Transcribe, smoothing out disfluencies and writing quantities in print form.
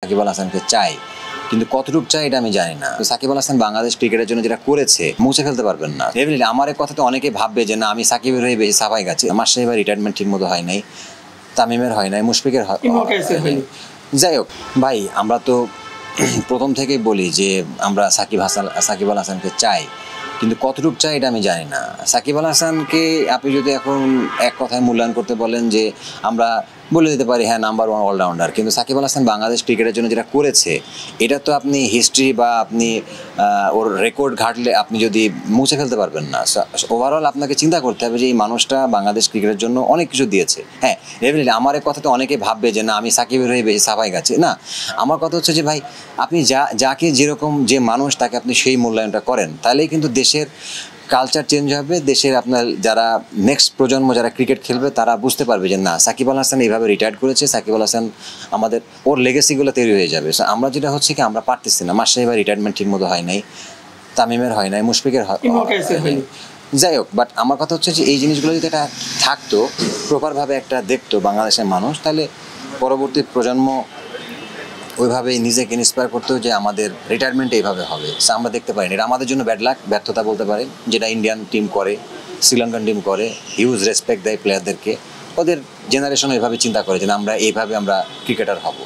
সাকিব আল হাসানকে চাই, কিন্তু কতটুকু চাই এটা আমি জানি না। সাকিব আল হাসান বাংলাদেশ ক্রিকেটের জন্য যেটা করেছে মুছে ফেলতে পারবেন না। ডেফিনেটলি আমার এই কথাতে অনেকে ভাববে যে না আমি সাকিবের হয়ে বেশি সাফাই গাছি, আমার সেই রিটায়ারমেন্ট ঠিক মতো হয় নাই, তামিমের হয় নাই, মুশফিকের হয়। যাই হোক ভাই, আমরা তো প্রথম থেকেই বলি যে আমরা সাকিব আল হাসানকে চাই, কিন্তু কতটুকু চাই এটা আমি জানি না। সাকিব আল হাসানকে আপনি যদি এখন এক কথায় মূল্যায়ন করতে বলেন যে আমরা বলে দিতে পারি হ্যাঁ নাম্বার 1 অলরাউন্ডার, কিন্তু সাকিব আল হাসান বাংলাদেশ ক্রিকেটের জন্য যেটা করেছে এটা তো আপনি হিস্ট্রি বা আপনি ওর রেকর্ড ঘাটলে আপনি যদি মুছে ফেলতে পারবেন না। ওভারঅল আপনাকে চিন্তা করতে হবে যে এই মানুষটা বাংলাদেশ ক্রিকেটের জন্য অনেক কিছু দিয়েছে। হ্যাঁ ডেফিনেটলি আমার এই কথাতে অনেকে ভাববে যে না আমি সাকিবের হয়ে বেশি সাফাই গাছি, না আমার কথা হচ্ছে যে ভাই আপনি যাকে যেরকম যে মানুষ তাকে আপনি সেই মূল্যায়নটা করেন, তাহলেই কিন্তু দেশের কালচার চেঞ্জ হবে। দেশের আপনার যারা নেক্সট প্রজন্ম যারা ক্রিকেট খেলবে তারা বুঝতে পারবে যে না সাকিব আল হাসান এইভাবে রিটায়ার্ড করেছে, সাকিব আল হাসান আমাদের ওর লেগেসিগুলো তৈরি হয়ে যাবে। সো আমরা যেটা হচ্ছে কি আমরা পারতেছি না, মাস এবার রিটায়ারমেন্ট ঠিক মতো হয় নাই, তামিমের হয় নাই, মুশফিকের হয়। যাই হোক, বাট আমার কথা হচ্ছে যে এই জিনিসগুলো যদি এটা থাকতো প্রপারভাবে একটা দেখতো বাংলাদেশের মানুষ, তাহলে পরবর্তী প্রজন্ম ওইভাবেই নিজেকে ইন্সপায়ার করতো যে আমাদের রিটায়ারমেন্ট এইভাবে হবে। সো আমরা দেখতে পারিনি, এটা আমাদের জন্য ব্যাড লাক, ব্যর্থতা বলতে পারেন, যেটা ইন্ডিয়ান টিম করে, শ্রীলঙ্কান টিম করে, হিউজ রেসপেক্ট দেয় প্লেয়ারদেরকে, ওদের জেনারেশন এইভাবে চিন্তা করে যে আমরা এইভাবে আমরা ক্রিকেটার হব।